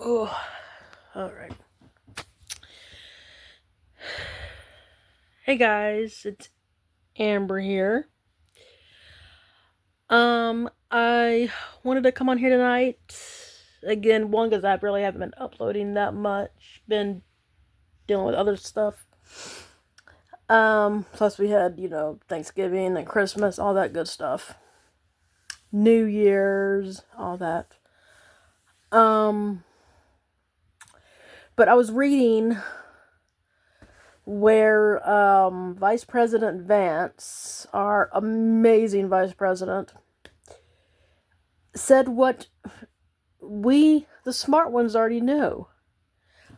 Oh, all right. Hey guys, it's Amber here. I wanted to come on here tonight. Again, one, because I really haven't been uploading that much. Been dealing with other stuff. Plus we had, Thanksgiving and Christmas, all that good stuff. New Year's, all that. Um, but I was reading where Vice President Vance, our amazing Vice President, said what we, the smart ones, already know.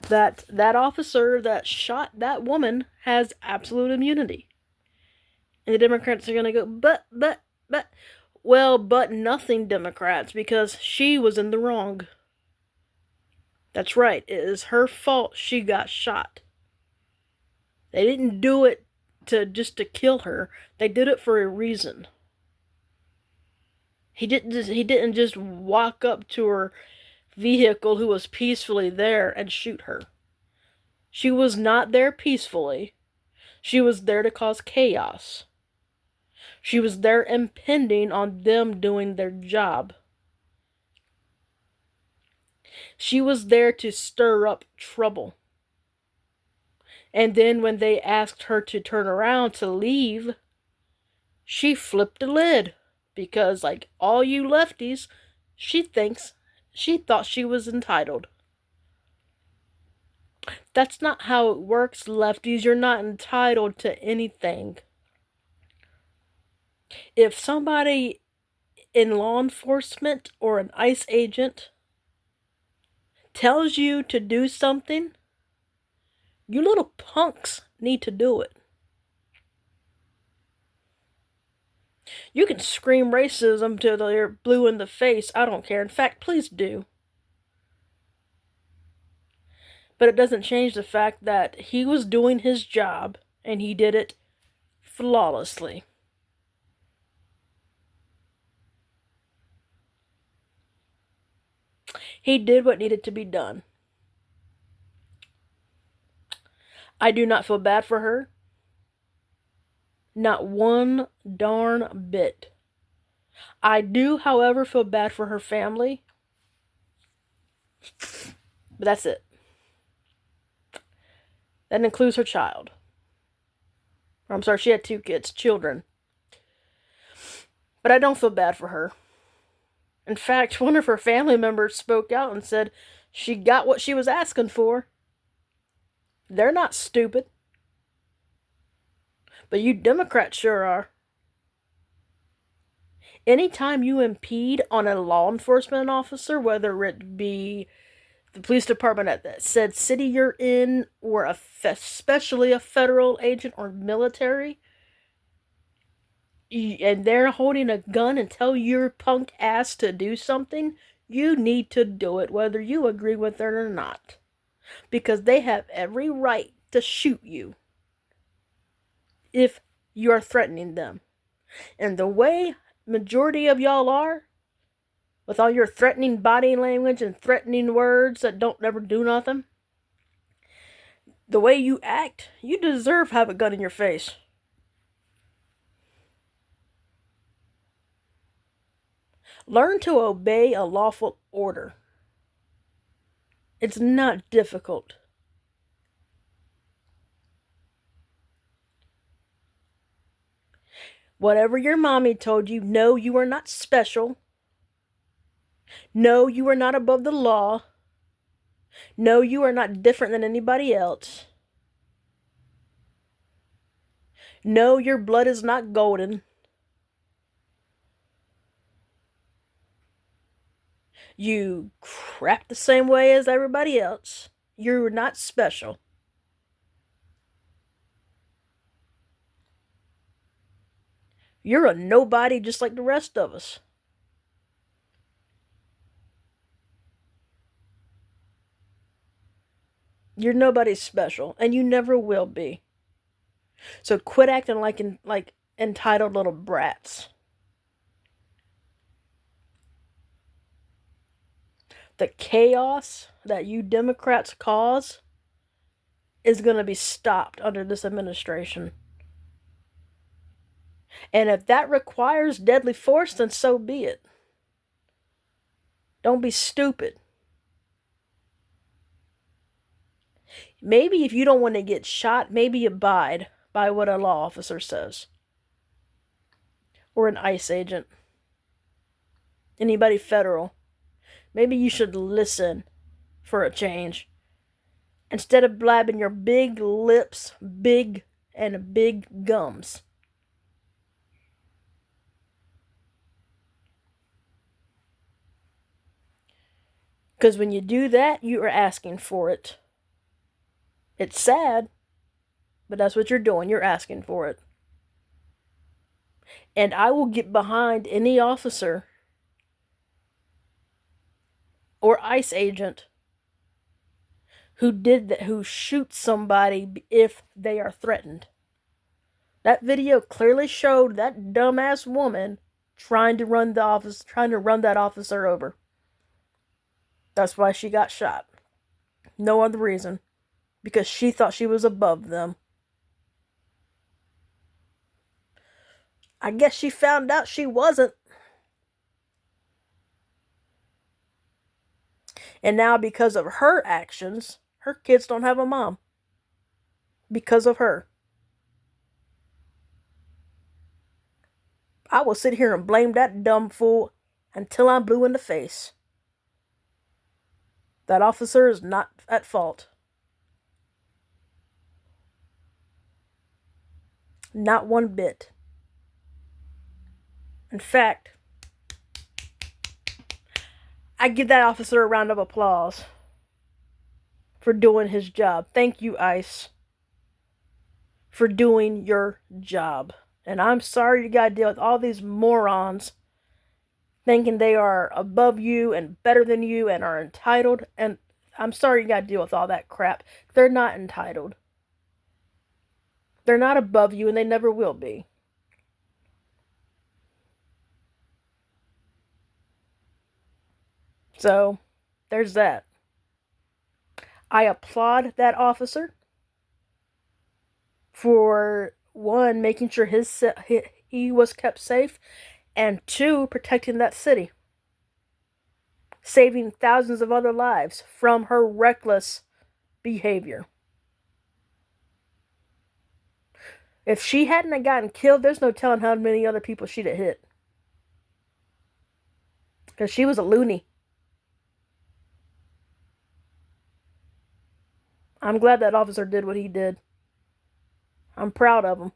That officer that shot that woman has absolute immunity. And the Democrats are going to go, but. Well, but nothing, Democrats, because she was in the wrong. That's right. It is her fault she got shot. They didn't do it to kill her. They did it for a reason. He didn't just walk up to her vehicle who was peacefully there and shoot her. She was not there peacefully. She was there to cause chaos. She was there impending on them doing their job. She was there to stir up trouble. And then when they asked her to turn around to leave, she flipped the lid. Because, like all you lefties, she thought she was entitled. That's not how it works, lefties. You're not entitled to anything. If somebody in law enforcement or an ICE agent tells you to do something, you little punks need to do it. You can scream racism till they're blue in the face. I don't care. In fact, please do. But it doesn't change the fact that he was doing his job and he did it flawlessly. He did what needed to be done. I do not feel bad for her. Not one darn bit. I do, however, feel bad for her family. But that's it. That includes her child. I'm sorry, she had 2 kids, children. But I don't feel bad for her. In fact, one of her family members spoke out and said she got what she was asking for. They're not stupid. But you Democrats sure are. Anytime you impede on a law enforcement officer, whether it be the police department at that said city you're in, or especially a federal agent or military, and they're holding a gun and tell your punk ass to do something, you need to do it, whether you agree with it or not. Because they have every right to shoot you if you are threatening them. And the way majority of y'all are, with all your threatening body language and threatening words that don't never do nothing, the way you act, you deserve to have a gun in your face. Learn to obey a lawful order. It's not difficult. Whatever your mommy told you, no, you are not special. No, you are not above the law. No, you are not different than anybody else. No, your blood is not golden. You crap the same way as everybody else. You're not special. You're a nobody just like the rest of us. You're nobody special, and you never will be. So quit acting like entitled little brats. The chaos that you Democrats cause is going to be stopped under this administration. And if that requires deadly force, then so be it. Don't be stupid. Maybe if you don't want to get shot, maybe abide by what a law officer says. Or an ICE agent. Anybody federal. Maybe you should listen for a change. Instead of blabbing your big lips, big gums. Because when you do that, you are asking for it. It's sad, but that's what you're doing. You're asking for it. And I will get behind any officer or ICE agent who did that, who shoots somebody if they are threatened. That video clearly showed that dumbass woman trying to run that officer over. That's why she got shot. No other reason. Because she thought she was above them. I guess she found out she wasn't. And now because of her actions, her kids don't have a mom. Because of her. I will sit here and blame that dumb fool until I'm blue in the face. That officer is not at fault. Not one bit. In fact, I give that officer a round of applause for doing his job. Thank you, ICE, for doing your job. And I'm sorry you gotta deal with all these morons thinking they are above you and better than you and are entitled. And I'm sorry you gotta deal with all that crap. They're not entitled. They're not above you and they never will be. So, there's that. I applaud that officer for, one, making sure he was kept safe, and two, protecting that city. Saving thousands of other lives from her reckless behavior. If she hadn't gotten killed, there's no telling how many other people she'd have hit. Because she was a loony. I'm glad that officer did what he did. I'm proud of him.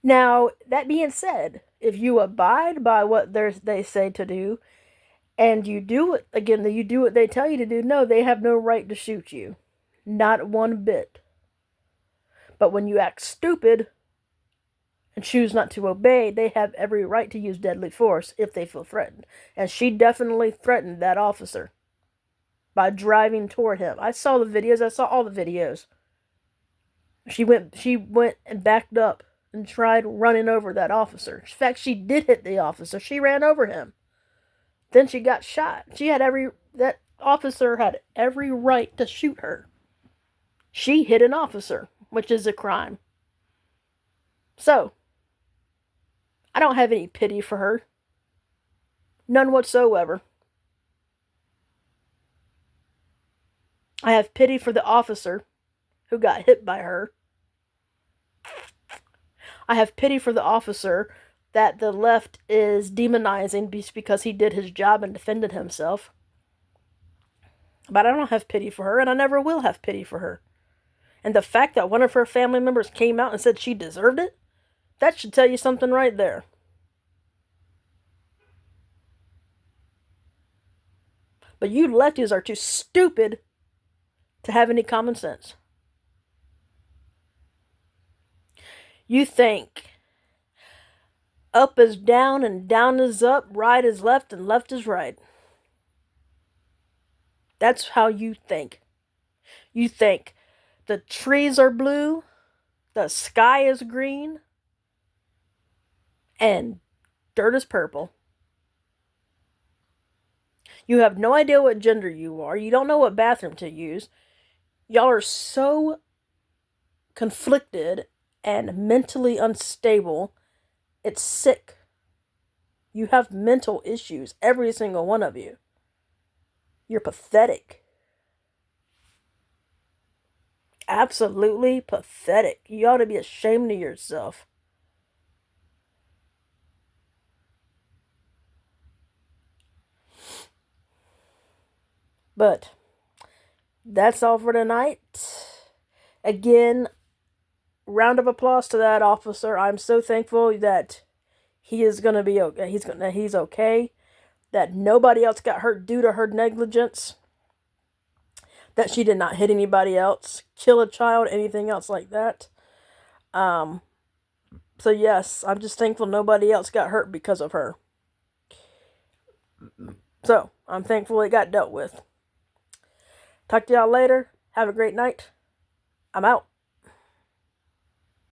Now, that being said, if you abide by what they say to do, and you do it, again, you do what they tell you to do, no, they have no right to shoot you. Not one bit. But when you act stupid and choose not to obey, they have every right to use deadly force if they feel threatened. And she definitely threatened that officer by driving toward him. I saw the videos. I saw all the videos. She went and backed up and tried running over that officer. In fact, she did hit the officer. She ran over him. Then she got shot. That officer had every right to shoot her. She hit an officer, which is a crime. So, I don't have any pity for her. None whatsoever. I have pity for the officer who got hit by her. I have pity for the officer that the left is demonizing because he did his job and defended himself. But I don't have pity for her, and I never will have pity for her. And the fact that one of her family members came out and said she deserved it, that should tell you something right there. But you lefties are too stupid to have any common sense. You think up is down and down is up, right is left and left is right. That's how you think. You think the trees are blue, the sky is green, and dirt is purple. You have no idea what gender you are. You don't know what bathroom to use. Y'all are so conflicted and mentally unstable. It's sick. You have mental issues, every single one of you. You're pathetic. Absolutely pathetic. You ought to be ashamed of yourself. But that's all for tonight. Again, round of applause to that officer. I'm so thankful that he is going to be okay. He's okay. That nobody else got hurt due to her negligence. That she did not hit anybody else, kill a child, anything else like that. Um, so yes, I'm just thankful nobody else got hurt because of her. So I'm thankful it got dealt with. Talk to y'all later. Have a great night. I'm out.